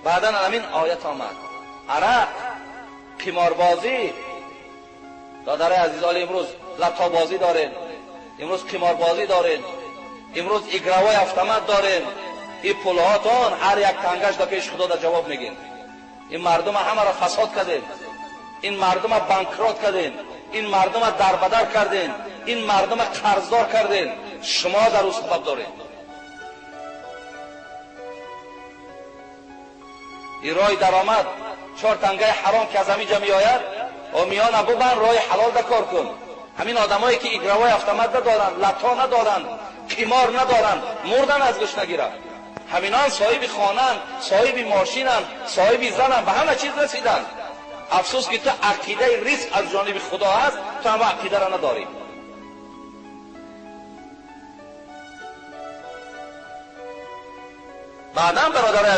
بعدا همین آیت آمد. عرق، قماربازی. دادر عزیزان امروز لپتاپ بازی دارین، امروز قماربازی دارین، امروز اگروای автомат دارین. این پولهاتون هر یک تنگش در پیش خدا در جواب میگین. این مردم همه را فساد کردین، این مردم را بانکرات کردین، این مردم را دربدر کردین، این مردم را قرضدار کردین. شما در او سبب دارین. این راه درآمد 4 تنگه حرام که از همینجا میآید و میان ببن راه حلال در کار کن. همین آدمایی که اگروای автомат ندارن، لتا ندارن، قمار ندارن، مردن از گشنگیره. همینان صاحب خانن، صاحب ماشینن، صاحب زنن، به همه چیز رسیدن. افسوس که تو عقیده رزق از جانب خدا هست، تو هم عقیده را نداری. بعدم برادر